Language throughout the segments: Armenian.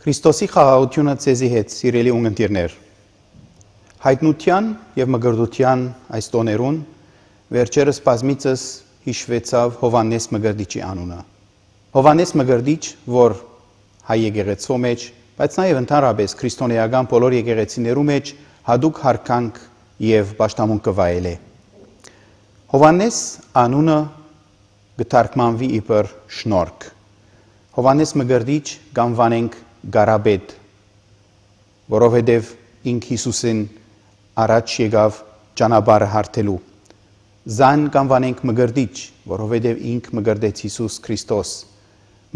Քրիստոսի խաղաղությունը ցեզի հետ, սիրելի ունգընտիրներ։ Հայտնության եւ մգրդության այս տոներուն վերջերս բազմիցս հիշվեցավ Հովանես Մգրդիչի անունը։ Հովանես Մգրդիչ, որ հայ եկեղեցու մեջ, բայց նաեւ ընդհանրապես քրիստոնեական բոլոր եկեղեցիներու մեջ հadouk հարկանք եւ պաշտամունք կվայել է։ Հովանես անունը գտարքմանվի իբր շնորհք։ Հովանես Մգրդիչ գանվանենք Գարաբետ, որովհետև ինք Հիսուսին առաջ եկավ ճանապարհը հարթելու։ Զան կանվանենք Մգրդիչ, որովհետև ինք մգրդեց Հիսուս Քրիստոս։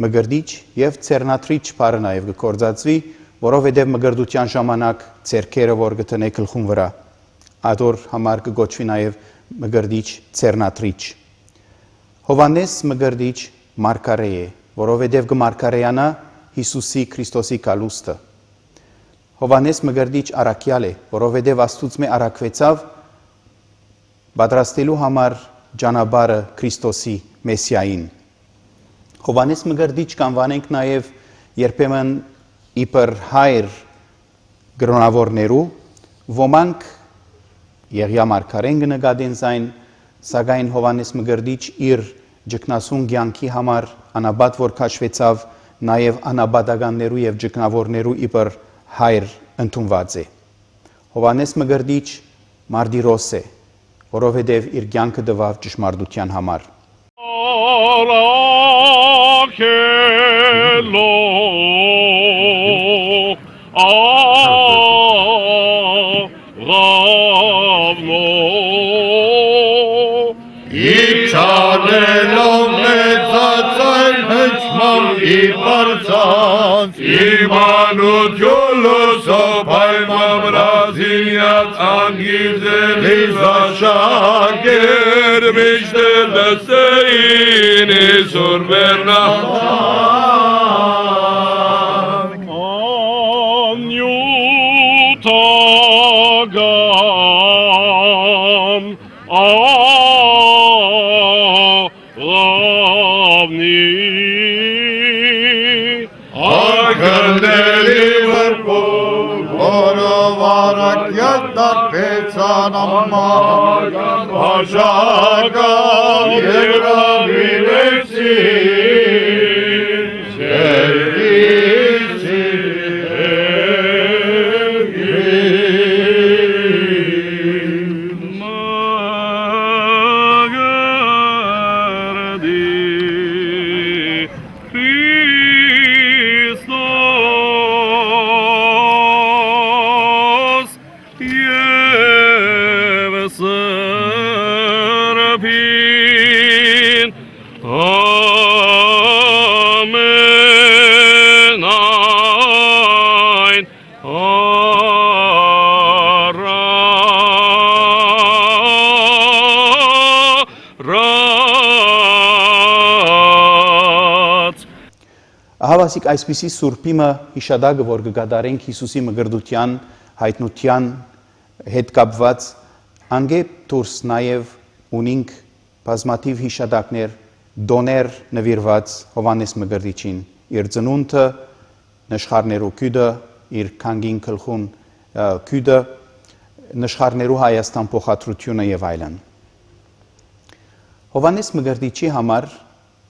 Մգրդիչ եւ ցերնատրիչ բառը նաեւ գործածվի, որովհետև մգրդության ժամանակ ցերքերը որ գտնե գլխուն վրա, ադոր համար կգոչվի նաեւ Մգրդիչ ցերնատրիչ։ Հովանես Մգրդիչ մարգարե է, որովհետև կմարգարեանա Հիսուսի Քրիստոսի կալուստը։ Հովանես Մգրդիչ առաքյալ է, որովհետև Աստուծմե առաքվեցավ պատրաստելու համար ճանապարհը Քրիստոսի Մեսիային։ Հովանես Մգրդիչ կանվանենք նաև երբեմն իբր հայր գրոնավորներու, ոմանք Եղիա մարգարեն կնկատեն զայն, սակայն Հովանես Մգրդիչ իր ճգնասուն կյանքի համար անաբատ որ քաշվեցավ նաև անաբադականներու եւ ճգնավորներու իբր հայր ընդունված է։ Հովանես Մգրդիչ մարտիրոս է, որովհետեւ իր կյանքը տվավ ճշմարտության համար։ Իմանությունլոսո պայմամրազինյաց անգիզելիս աշագեր միշտեր լսեին իսուր վերնահան անյութագան աղավնի Արգանդելի վրպոլ, որով առակյատ դարպեցան ամման, հաշական երավիրեցին, Ահավասիկ այսպիսի սուրբիմը հիշադակը, որ կգադարենք Հիսուսի մգրդության, հայտնության հետ կապված, անգետ դուրս նաև ունինք բազմաթիվ հիշադակներ, դոներ նվիրված Հովանես Մգրդիչին, իր ծնունդը, նշխարներու քյուդը, իր քանգին գլխուն քյուդը, նշխարներու Հայաստան փոխադրությունը եւ այլն։ Հովանես Մգրդիչի համար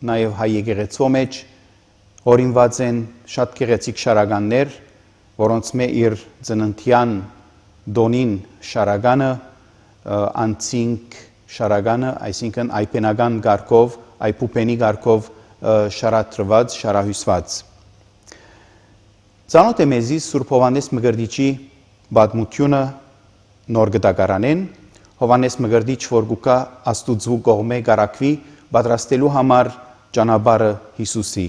նաև հայ եկեղեցու մեջ օրինված են շատ գեղեցիկ շարականներ, որոնց մե իր ծննդյան դոնին շարականը, անցինք շարականը, այսինքն այպենական գարկով, այպուպենի գարկով շարատրված, շարահյուսված։ Ծանոթ է մեզի Սուրբ Հովանես Մգրդիչի պատմությունը նոր գտակարանեն, Հովանես Մգրդիչ, որ գուկա Աստուծու կողմե գարակվի պատրաստելու համար ճանապարհը Հիսուսի։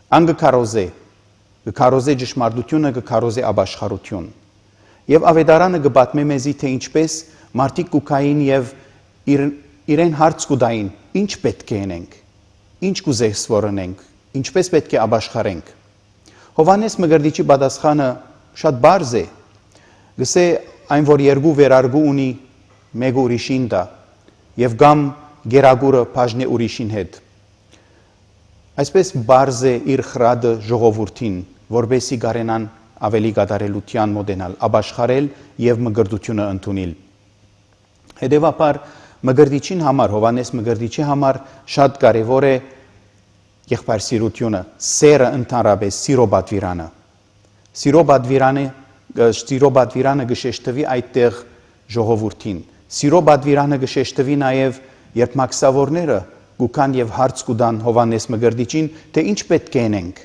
Ան կքարոզե ճշմարտությունը, կքարոզե ապաշխարություն։ Եվ ավետարանը կպատմե մեզի, թե ինչպես մարդիկ կուքային եւ իրեն հարց կուտային, ինչ պետք է անենք, ինչ կուզես որ անենք, ինչպես պետք է ապաշխարենք։ Հովանես Մգրդիչի պատասխանը շատ բարձ է։ Գսե այն որ երկու վերարգու ունի մեկ ուրիշին դա եւ գամ գերագուրը բաժնե ուրիշին հետ։ Այսպես բարձ է իր խրադը ժողովրդին որբեսի գարենան ավելի գադարելության մոդենալ, աբաշխարել եւ մգրդությունը ընդունել։ Հետևաբար մգրդիչին համար, Հովանես մգրդիչի համար շատ կարևոր է եղբայրսիրությունը, սերը ընդհանրապես, սիրո բադվիրանը։ Սիրո բադվիրանը գշեշտվի այդտեղ ժողովրդին։ Սիրո բադվիրանը գշեշտվի նաև, երբ մաքսավորները գուքան եւ հարց կուտան Հովանես մգրդիչին, թե ինչ պետք է անենք։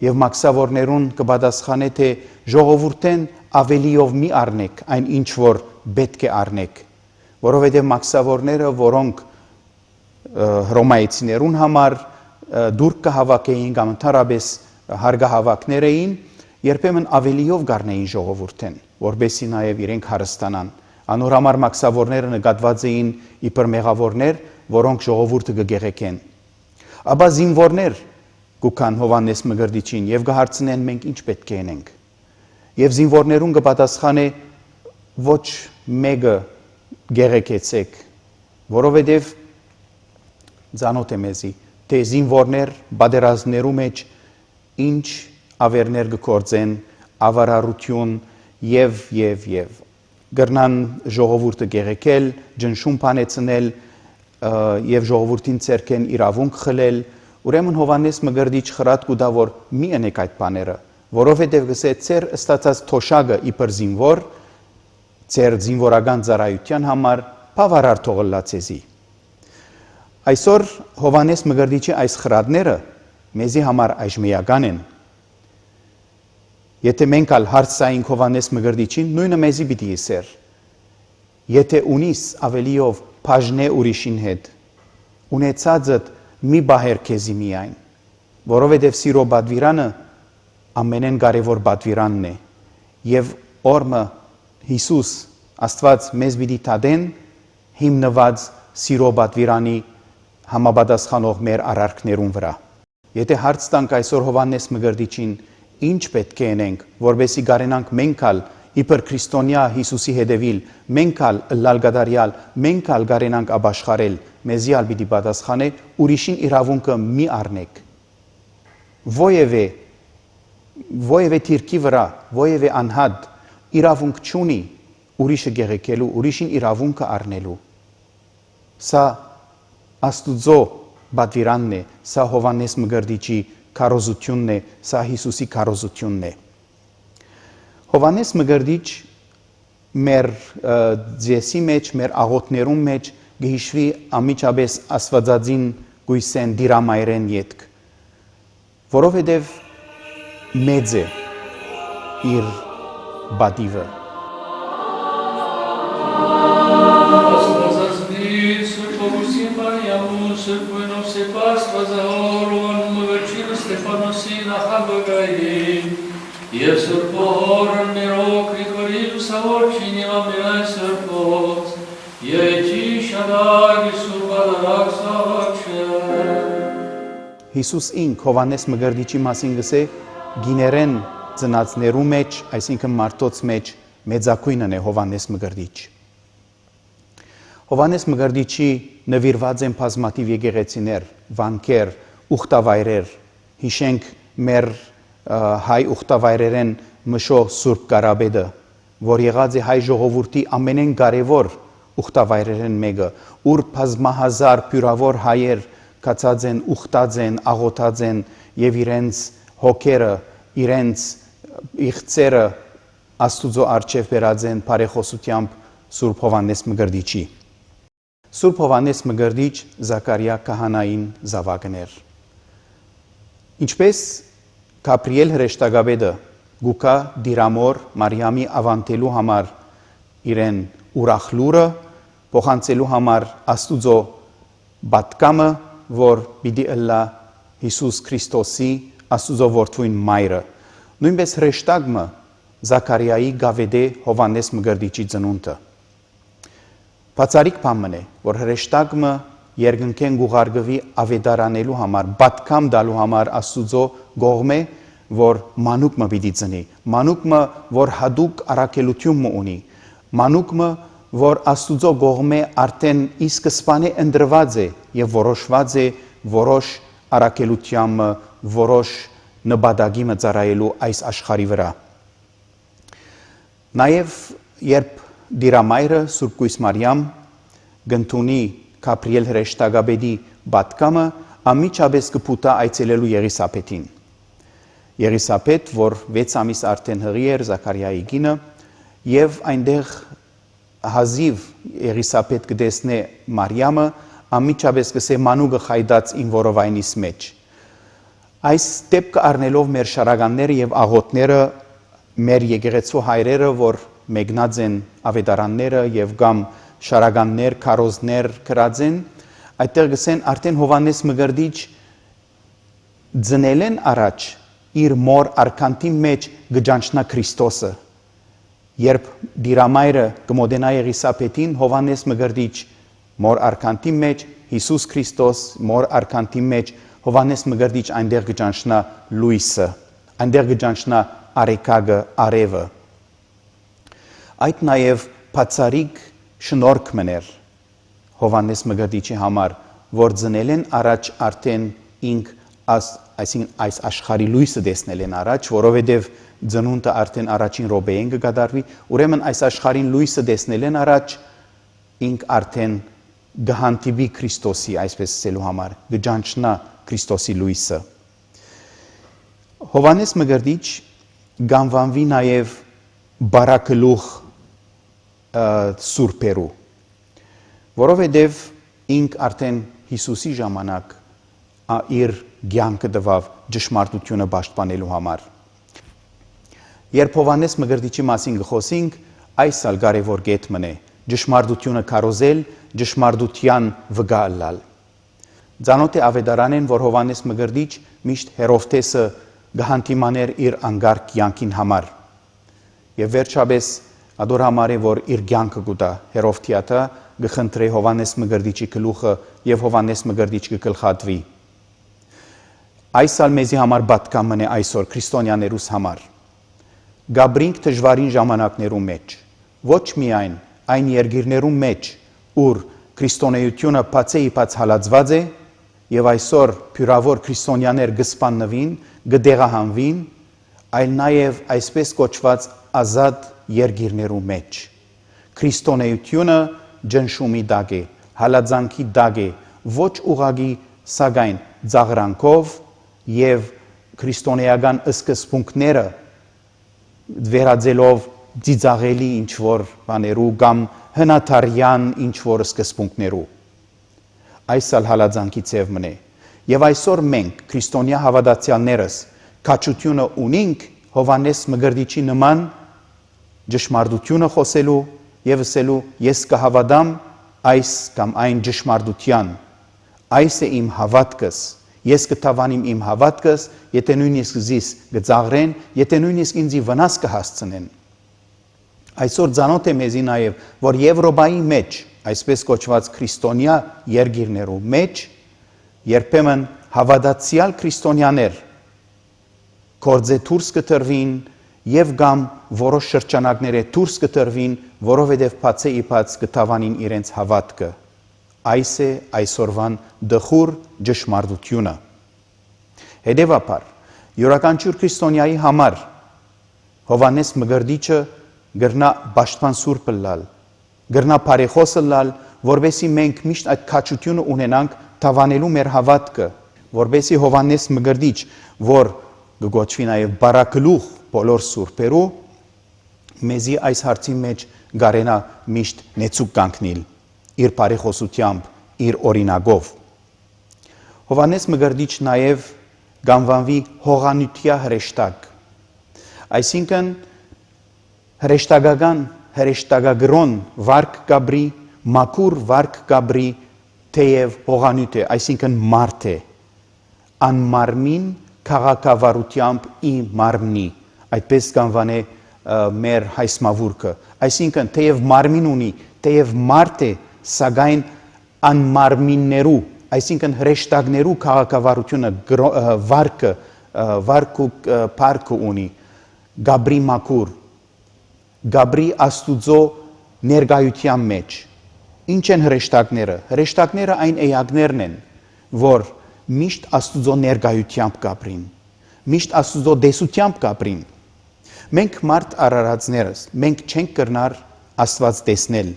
Եվ մաքսավորներուն կպատասխանե, թե ժողովուրդեն ավելիով մի առնեք այն ինչ որ պետք է առնեք, որովհետև մաքսավորները, որոնք հռոմայեցիներուն համար դուրք կհավաքեին կամ ընդհանրապես հարգահավաքներ էին, երբեմն ավելիով գարնեին ժողովուրդեն, որբեսի նաև իրենք հարստանան։ Անոր համար մաքսավորները նկատված էին իբր մեղավորներ, որոնք ժողովուրդը կգեղեկեն։ Ապա զինվորներ գուքան Հովանես մգրդիչին եւ կհարցնեն մենք ինչ պետք է անենք։ Եվ զինվորներուն կպատասխանե ոչ մեկը գեղեկեցեք, որովհետև ծանոթ է մեզի, թե զինվորներ բادرազներու մեջ ինչ ավերներ կգործեն, ավարարություն եւ գրնան ժողովուրդը գեղեկել, ջնշում բանեցնել եւ ժողովրդին ցերքեն իրավունք խլել, ուրեմն Հովանես մգրդիչ խրատ կուտա որ մի անեք այդ բաները, որովհետեւ գսե ծեր ստացած թոշակը իբր զինվոր, ծեր զինվորական ծառայության համար բավարար թողլա ցեզի։ Այսօր Հովանես մգրդիչի այս խրատները մեզի համար այժմիական են։ Եթե մենք ալ հարցային Հովանես մգրդիչին, նույնը մեզի պիտի իսեր։ Եթե ունիս ավելիով բաժնե ուրիշին հետ, ունեցածդ մի բահեր քեզի միայն, որովհետև սիրո բադվիրանը ամենեն կարևոր բադվիրանն է, եւ օրմը Հիսուս Աստված մեզ պիտի տադեն հիմնված սիրո բադվիրանի համապատասխանող մեր արարքներուն վրա։ Եթե հարց տանք այսօր Հովանես մգրդիչին, ինչ պետք է անենք, որբեսի գարենանք մենք ալ իբր քրիստոնյա Հիսուսի հետևիլ, մենք ալ լալգադարյալ, մենք ալ գարենանք աբաշխարել, մեզի ալ պիտի պատասխանե ուրիշին իրավունքը մի առնեք։ Ովևէ թիրքի վրա, ովևէ անհատ իրավունք չունի ուրիշը գեղեկելու, ուրիշին իրավունքը առնելու։ Սա Աստուծո բադվիրանն է, սա Հովանես մգրդիչի քարոզությունն է, սա Հիսուսի քարոզությունն է։ Հովանես մգրդիչ մեր ձեսի մեջ, մեր աղոթներում մեջ գհիշվի ամիջապես Աստվածածին գույսեն դիրամայրեն ետք, որովհետև մեծ է իր բադիվը։ Եվ սրբորը ներոք Գրիգորի լուսավորչին ամենայն սրբոց, եջի շադագի սուրբադարակ սաղաչը։ Հիսուս ինք Հովանես մգրդիչի մասին գսե գիներեն ծնածներու մեջ, այսինքն մարդոց մեջ մեծակույնն է Հովանես մգրդիչ։ Հովանես մգրդիչի նվիրված են բազմաթիվ եկեղեցիներ, վանքեր, ուխտավայրեր, հիշենք մեր հայ ուխտավայրերեն մշող Սուրբ Կարապետը, որ եղած է հայ ժողովրդի ամենեն կարևոր ուխտավայրերեն մեկը, ուր բազմահազար փյուրավոր հայեր կացած են, ուխտած են, աղոթած են եւ իրենց հոգերը, իրենց իղծերը Աստուծո առջև բերած են բարեխոսությամբ Սուրբ Հովանես մգրդիչի։ Սուրբ Հովանես մգրդիչ Զաքարիա քահանային զավակներ։ Ինչպես Գաբրիել հրեշտակապետը գուկա դիրամոր Մարիամի ավանտելու համար իրեն ուրախ լուրը, փոխանցելու համար Աստուծո բատկամը, որ պիտի ըլլա Հիսուս Քրիստոսի Աստուծո որդվույն մայրը։ Նույնպես հրեշտակը Զաքարիայի գավեդե Հովանես մգրդիչի ծնունդը։ Բացարիք բանն է, որ հրեշտակը երկնքեն գուղարգվի ավետարանելու համար, բատկամ դալու համար Աստուծո գողմե, որ մանուկը պիտի ծնի, մանուկը, որ հադուկ առաքելություն ունի, մանուկը, որ Աստուծո գողմե արդեն իսկսպանե ընդրված է եւ որոշված է որոշ առաքելությամբ, որոշ նպատակի մծարայելու այս աշխարհի վրա։ Նաև երբ Դիրամայրը Սուրբ Կույս Մարիամ գտնունի Գաբրիել հրեշտակաբեդի պատկամը անմիջապես կփութա այցելելու Եղիսաբեթին։ Եղիսաբեթ, որ 6 ամիս արդեն հղի էր Զաքարիայի կինը, եւ այնտեղ հազիվ Եղիսաբեթ կտեսնե Մարիամը, անմիջապես կսե մանուկը խայտած իմ որովայնիս մեջ։ Այս դեպքը առնելով մեր շարականները եւ աղոթները, մեր եկեղեցու հայրերը, որ մեկնած են ավետարանները եւ կամ շարականներ, քարոզներ գրած են, այդտեղ գսեն արդեն Հովանես Մկրտիչ ծնել են առաջ իր մոր արքանտի մեջ գճանչնա Քրիստոսը։ Երբ Դիրամայրը կմոտենա Եղիսաբեթին, Հովանես Մկրտիչ մոր արքանտի մեջ, Հիսուս Քրիստոս մոր արքանտի մեջ, Հովանես Մկրտիչ այնտեղ գճանչնա լույսը, այնտեղ գճանչնա արեքագը, արևը։ Այդ նաև բացարիք շնորհք մներ Հովանես Մկրտիչի համար, որ ծնել են առաջ արդեն ինք այսինքն այս աշխարհի լույսը տեսնել են առաջ, որովհետև ծնունդը արդեն առաջին րոպեին կկատարվի, ուրեմն այս աշխարհին լույսը տեսնել են առաջ, ինք արդեն գահանտիվի Քրիստոսի, այսպես ասելու համար, գճանչնա Քրիստոսի լույսը։ Հովանես Մկրտիչ գանվանվի նաև բարակլուխ Սուրբերու, որովհետև ինք արդեն Հիսուսի ժամանակ իր կյանքը տվավ ճշմարտությունը պաշտպանելու համար։ Երբ Հովանես Մկրտիչի մասին գխոսենք, այս ալ կարևոր կետ մնե ճշմարտությունը քարոզել, ճշմարտության վկա ըլլալ։ Ծանոթ է ավետարանեն, որ Հովանես Մկրտիչ միշտ Հերովդեսը գահանտիմաներ իր անգար կյանքին համար։ Եվ վերջապես ադոր համար է, որ իր կյանքը գուտա Հերովդիադը գխնդրե Հովանես Մկրտիչի գլուխը եւ Հովանես Մկրտիչ կգլխատվի։ Այս ալ մեզի համար պատկամն է այսօր քրիստոնյաներուս համար։ Գաբրինք դժվարին ժամանակներում մեջ, ոչ միայն այն երկիրներում մեջ, ուր քրիստոնեությունը բացեիփած հալածված է եւ այսօր փյուրավոր քրիստոնյաներ գսպաննվին, գդեղահանվին, այլ նաեւ այսպես կոչված ազատ երկիրներում մեջ։ Քրիստոնեությունը ջնշումի դակ է, հալածանքի դակ է, ոչ ուղղակի, սակայն ծաղրանքով եւ քրիստոնեական սկզբունքները վերածելով ծիծաղելի ինչ-որ բաներու կամ հնաթարյան ինչ-որ սկզբունքներու։ Այս ալ հալածանքի ձև մնե։ Եվ այսօր մենք, քրիստոնյա հավատացյալներս, քաջությունը ունենք Հովանես Մկրտիչի նման ճշմարտությունը խոսելու եւ ասելու ես կհավատամ այս կամ այն ճշմարտության, այս է իմ հավատքս, ես կտավանիմ իմ հավատքս, եթե նույնիսկ զիս գծաղրեն, եթե նույնիսկ ինձի վնաս կհասցնեն։ Այսօր ծանոթ է մեզի նաև, որ Եվրոպայի մեջ, այսպես կոչված քրիստոնյա երկիրներու մեջ, երբեմն հավատացյալ քրիստոնյաներ կորձե դուրս կտրվին եւ կամ որոշ շրջանակները դուրս կտրվին, որովհետեւ բացեիփած կտավանին իրենց հավատքը։ Այս է այսօրվան դխուր ճշմարտությունը։ Հետևաբար, յուրաքանչյուր քրիստոնյայի համար Հովանես Մկրտիչը գրնա պաշտպան սուրբ ըլլալ, գրնա բարեխոս ըլլալ, որբեսի մենք միշտ այդ քաջությունը ունենանք թավանելու մեր հավատքը, որբեսի Հովանես Մկրտիչ, որ գոչվի նաև բարակլուխ բոլոր սուրբերու, մեզի այս հարցի մեջ գարենա միշտ նեցուկ կանգնել իր բարեխոսությամբ, իր օրինակով։ Հովանես Մկրտիչ նաև գանվանվի հողանյությա հրեշտակ, այսինքն հրեշտակական, հրեշտակագրոն վարք կաբրի, մաքուր վարք կաբրի, թեև հողանյութ է, այսինքն մարդ է, անմարմին քաղաքավարությամբ ի մարմնի, այդպես կանվան է մեր հայսմավուրքը, այսինքն թեև մարմին ունի, թեև մարդ է, սակայն անմարմիններու, այսինքն հրեշտակներու քաղաքավարությունը վարք ու փառք ունի, գաբրի մաքուր, գաբրի աստուծո ներկայության մեջ։ Ինչ են հրեշտակները։ Հրեշտակները այն էակներն են, որ միշտ աստուծո ներկայությամբ գաբրին, միշտ Աստուծո դեսությամբ կապրին։ Մենք մարդ արարածներս, մենք չենք կրնար Աստված տեսնել,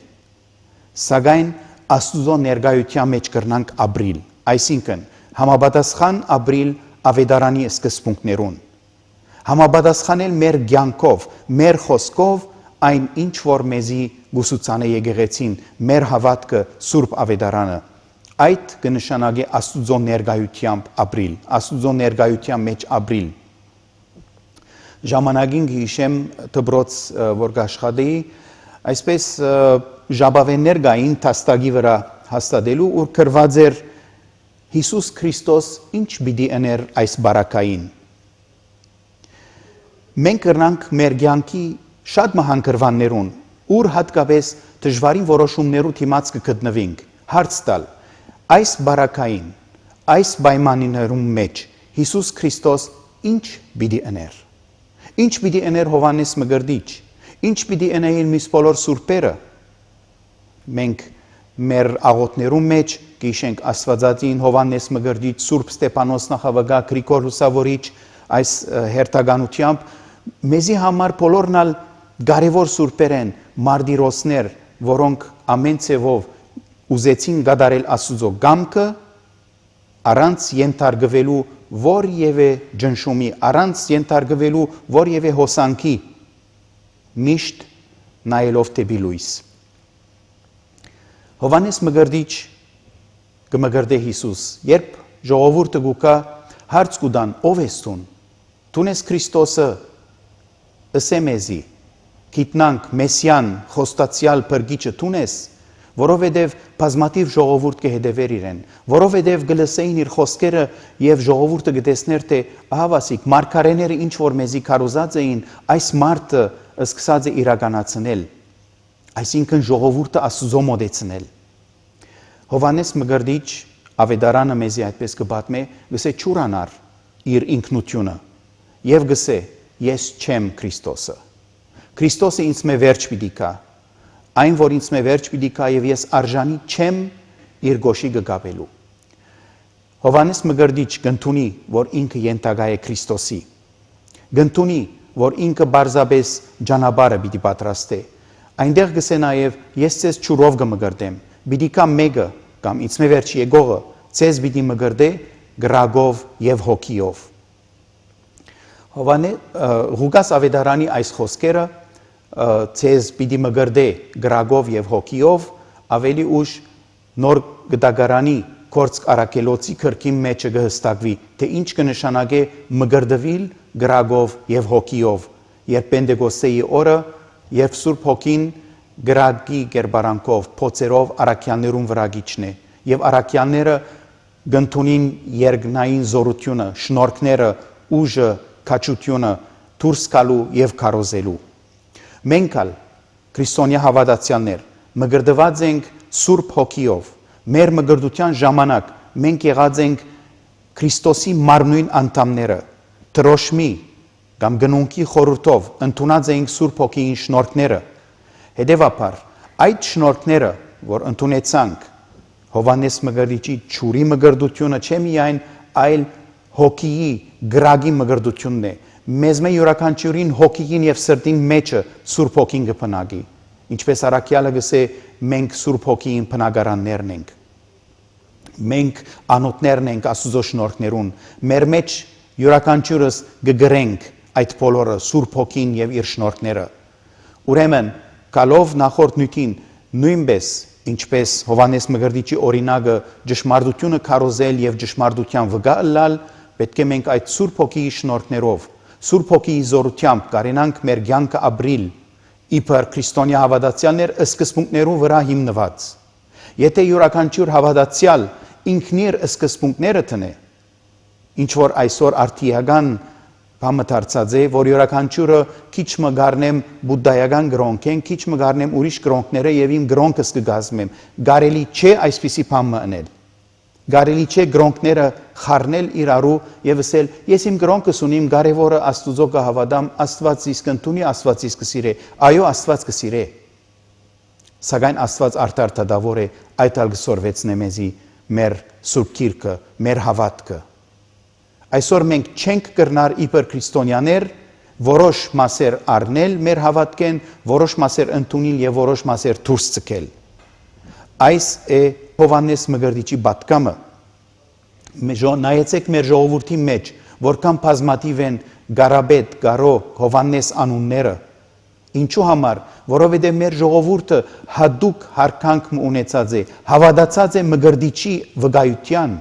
սակայն Աստուծո ներկայության մեջ կրնանք ապրիլ, այսինքն համապատասխան ապրիլ ավետարանի սկզբունքներուն, համապատասխանել մեր կյանքով, մեր խոսքով այն ինչ որ մեզի գուսուցանը եկեղեցին, մեր հավատքը Սուրբ ավետարանը, այդ կնշանակի Աստուծո ներկայությամբ ապրիլ, Աստուծո ներկայության մեջ ապրիլ։ Ժամանակին հիշեմ դպրոց որ աշխատեի, այսպես ժապավեններ կային տաստակի վրա հաստատելու, որ գրված էր Հիսուս Քրիստոս ինչ պիտի ըներ այս բարակային։ Մենք կրնանք մեր կյանքի շատ մահանգրվաններուն, ուր հատկապես դժվարին որոշումներու դիմաց կգտնվենք, հարց տալ, այս բարակային, այս պայմաններում մեջ Հիսուս Քրիստոս ինչ պիտի ըներ։ Ինչ պիտի ըներ Հովհաննես Մկրտիչ, ինչ պիտի ընեին մյուս բոլոր սուրբերը։ Մենք մեր աղոթներում մեջ կհիշենք Աստվածածին, Հովհաննես Մկրտիչ, Սուրբ Ստեփանոս Նախավգա, Գրիգոր Լուսավորիչ, այս հերթականությամբ մեզի համար բոլորն ալ կարևոր սուրբեր են, մարտիրոսներ, որոնք ամեն ցևով ուզեցին գդարել Աստուծո կամքը, առանց ենթարկվելու որևէ ջնշումի, առանց ենթարկվելու որևէ հոսանքի, միշտ նայելով դեպի լույս։ Հովհաննես Մկրտիչ կմկրտե Հիսուս, երբ ժողովուրդը գուկա հարց կուտան, ով ես տուն, տուն ես Քրիստոսը, ըսե մեզի, գիտնանք Մեսիան, խոստացյալ փրկիչը տուն ես, որովհետև բազմաթիվ ժողովուրդ կհետևեր իրեն, որովհետև կլսեին իր խոսքերը եւ ժողովուրդը կտեսներ թե ահավասիկ մարգարեները ինչ որ մեզի քարոզած էին, այս մարդը սկսած է իրականացնել, այսինքն ժողովուրդը Աստուծո մոտեցնել։ Հովհաննես Մկրտիչ ավետարանը մեզի այդպես կպատմե, գսե չուրանար իր ինքնությունը եւ գսե ես չեմ Քրիստոսը։ Քրիստոսը ինձ մե վերջ պիտի կա, այն որ ինձ մե վերջ պիտի կա եւ ես արժանի չեմ իր գոշի գկապելու։ Հովհաննես Մկրտիչ գտնունի, որ ինքը ենթակա է Քրիստոսի, գտնունի, որ ինքը բարձաբես ճանապարհը պիտի պատրաստե։ Այնտեղ գսե նաեւ ես ցես ճուրով կմկրտեմ, պիտի կա մեկը կամ ինձ մե վերջ եկողը, ցես պիտի մկրտե գրագով եւ հոգիով։ Ղուկաս ավետարանի այս խոսքերը ցես պիտի մկրտե գրագով եւ հոգիով ավելի ուշ նոր գդագարանի կորց արակելոցի քրկին մեջը կհստակվի, թե ինչ կնշանակե մկրտվել գրագով եւ հոգիով, երբ Պենտեկոստեի օրը, երբ Սուրբ Հոգին գրագի կերպարանքով, փոցերով արաքյաններուն վրա գիչնե, եւ արաքյանները գտնունին երկնային զորությունը, շնորհքները, ուժը, քաջությունը դուրս գալու եւ քարոզելու։ Մենք ալ քրիստոնյա հավատացյալներ մկրտված ենք Սուրբ Հոգիով, մեր մկրտության ժամանակ մենք եղած ենք Քրիստոսի մարմնույն անդամները, դրոշմի կամ գնունքի խորհրդով ընդունած ենք Սուրբ Հոգիին շնորհքները։ Հետևաբար այդ շնորհքները, որ ընդունեցանք, Հովհաննես Մկրտիչի ճուրի մկրտությունը չէ միայն, այլ հոգիի գրագի մկրտությունն է։ Մեզ մե յուրաքանչյուրին հոգիին եւ սրտին մեջը Սուրբ Հոգին կփնագի։ Ինչպես Արաքյալը գսե, մենք Սուրբ Հոգիին փնագարաններն ենք։ Մենք անոթներն ենք Աստուծո շնորհքներուն։ Մեր մեջ յուրաքանչյուրս կգրենք այդ բոլորը Սուրբ Հոգին եւ իր շնորհքները։ Ուրեմն, գալով նախորդ նույնին նույնպես ինչպես Հովհաննես Մկրտիչի օրինակը ճշմարտությունը քարոզել եւ ճշմարտության վկա ըլլալ, պետք է մենք այդ Սուրբ Հոգիի շնորհքներով, Սուրբ Հոգիի զորությամբ կարենանք մեր կյանքը ապրիլ, իբր քրիստոնյա հավատացյալներ սկզբունքներու վրա հիմնված։ Եթե յուրաքանչյուր հավատացյալ ինքնիր սկզբունքները տնե, ինչ որ այսօր արդիական բամը դարձած է, որ յուրաքանչյուրը քիչ մը գարնեմ բուդդայական գրոնք են, քիչ մը գարնեմ ուրիշ գրոնքները եւ իմ գրոնքս կգազմեմ։ Գարելի չէ այսպիսի բամը անել։ Գարելի չէ գրոնքները խառնել իրարու եւ ասել ես իմ գրոնքս ունիմ, կարեւորը Աստուծո կհավատամ, Աստված իսկ ընդունի, Աստված իսկ կսիրե։ Այո, Աստված կսիրե։ Սակայն Աստված արդար դադավոր է, այդ ալ գսորվեցնե մեզի մեր Սուրբ Գիրքը, մեր հավատքը։ Այսօր մենք չենք կրնար իբր քրիստոնյաներ որոշ մասեր առնել մեր հավատքեն, որոշ մասեր ընդունել եւ որոշ մասեր դուրս ցկել։ Այս է Հովհաննես Մկրտիչի պատկամը։ Նայեցեք մեր ժողովրդի մեջ, որքան բազմաթիվ են Գարաբետ, Գարո, Հովհաննես անունները։ Ինչու համար, որովհետև մեր ժողովուրդը հատուկ հարկանք ունեցած է, հավատացած է Մկրտիչի վկայության,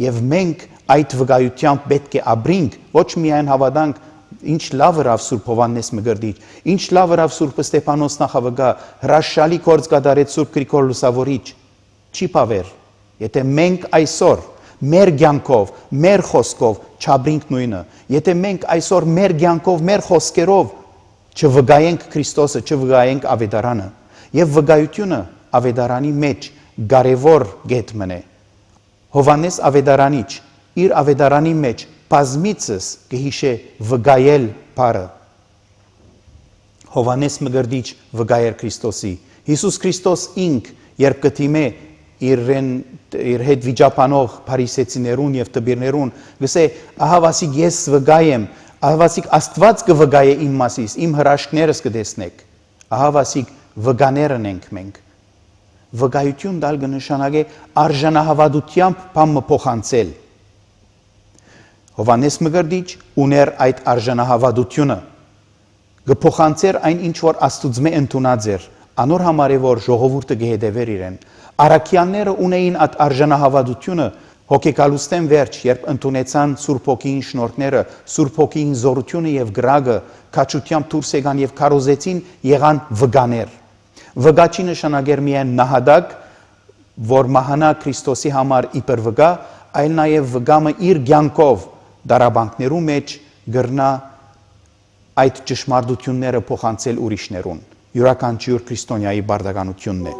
եւ մենք այդ վկայությամբ պետք է ապրենք, ոչ միայն հավատանք, ինչ լավ հրավ Սուրբ Հովհաննես Մկրտիչ, ինչ լավ հրավ Սուրբ Ստեփանոս Նախավգա, հրաշալի գործ կատարեց Սուրբ Գրիգոր Լուսավորիչ, չի բավեր, եթե մենք այսօր մեր կյանքով, մեր խոսքով չաբրինք նույնը, եթե մենք այսօր մեր կյանքով, մեր խոսքերով չվկայենք Քրիստոսը, չվկայենք Ավետարանը, եւ վկայությունը Ավետարանի մեջ կարևոր գետ մնե։ Հովհաննես Ավետարանիչ իր Ավետարանի մեջ բազմիցս կհիշե վկայել բառը։ Հովհաննես Մկրտիչ վկայեր Քրիստոսի։ Հիսուս Քրիստոս ինք երբ կդիմե իր հետ վիճապանող փարիսեցիներուն եւ տբիրներուն, գսե ահավասիկ ես վկայեմ, ահավասիկ Աստված կվկայե իմ մասիս, իմ հրաշքներս կտեսնեք։ Ահավասիկ վկաներն ենք մենք։ Վկայություն դալ կնշանակե արժանահավատությամբ բամը փոխանցել։ Հովհաննես Մկրտիչ ուներ այդ արժանահավատությունը։ Կփոխանցեր այն ինչ որ Աստուծմե ընդունած էր, անոր համար է որ ժողովուրդը կհետևեր իրեն։ Արաքյանները ունեին այդ արժանահավատությունը, հոգեկալուստեն վերջ, երբ ընդունեցան Սուրբ Հոգին շնորհները, Սուրբ Հոգին զորությունը եւ գրագը, քաչությամբ դուրս եկան եւ քարոզեցին, եղան վկաներ։ Վկա չի նշանակեր միայն նահատակ, որ մահանա Քրիստոսի համար իբր վկա, այլ նաեւ վկամը իր կյանքով դարաբանքներու մեջ գրնա այդ ճշմարտությունները փոխանցել ուրիշներուն։ Յուրաքանչյուր քրիստոնյայի բարդականությունն է։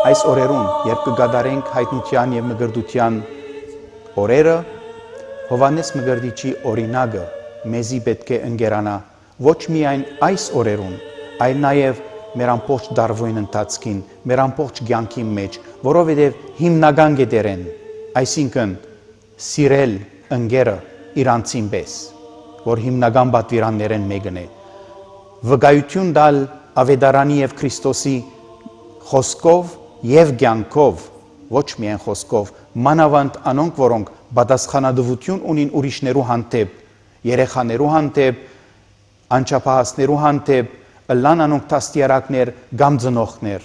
Այս օրերուն, երբ կգադարենք հայտնության եւ մկրտության օրերը, Հովհաննես Մկրտիչի օրինակը մեզի պետք է ընկերանա ոչ միայն այս օրերուն, այլ նաեւ մեր ամբողջ դարվոյն ընթացքին, մեր ամբողջ կյանքի մեջ, որովհետեւ հիմնական գետերեն, այսինքն սիրել ընկերը իրանցին պես, որ հիմնական պատվիրաններեն մեկն է, վկայություն տալ Ավետարանի եւ Քրիստոսի խոսքով եւ կյանքով, ոչ միայն խոսքով, մանավանդ անոնք, որոնք պատասխանատվություն ունին ուրիշներու հանդեպ, երեխաներու հանդեպ, անչափահասներու հանդեպ, ըլլան անոնք տաստիարակներ կամ ծնողներ,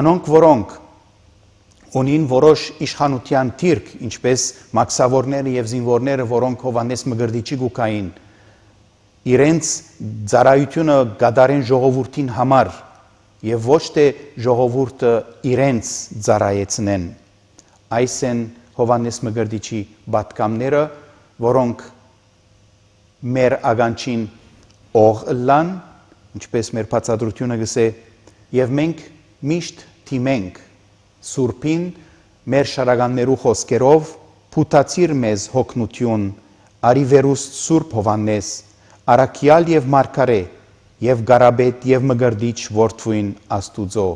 անոնք, որոնք ունին որոշ իշխանության թիրք, ինչպես մաքսավորները եւ զինվորները, որոնք Հովհաննես Մկրտիչի գուկային, իրենց ծառայությունը կատարեն ժողովրդին համար եւ ոչ թե ժողովուրդը իրենց ծառայեցնեն։ Այս են Հովհաննես Մկրտիչի պատկամները, որոնք մեր ագանչին օղ ըլլան, ինչպես մեր բացատրությունը գսե, եւ մենք միշտ թիմենք Սուրբին մեր շարականներու խոսքերով փութացիր մեզ հոգնություն արի վերուստ Սուրբ Հովանես Արաքյալ եւ Մարգարե եւ Գարաբետ եւ Մգրդիչ որդվույն Աստուծո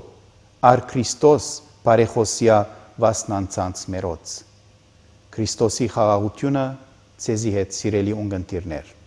ար Քրիստոս բարեխոսիա վասնանցանց մերոց Քրիստոսի խաղաղությունը ցեզի հետ սիրելի ունգընտիրներ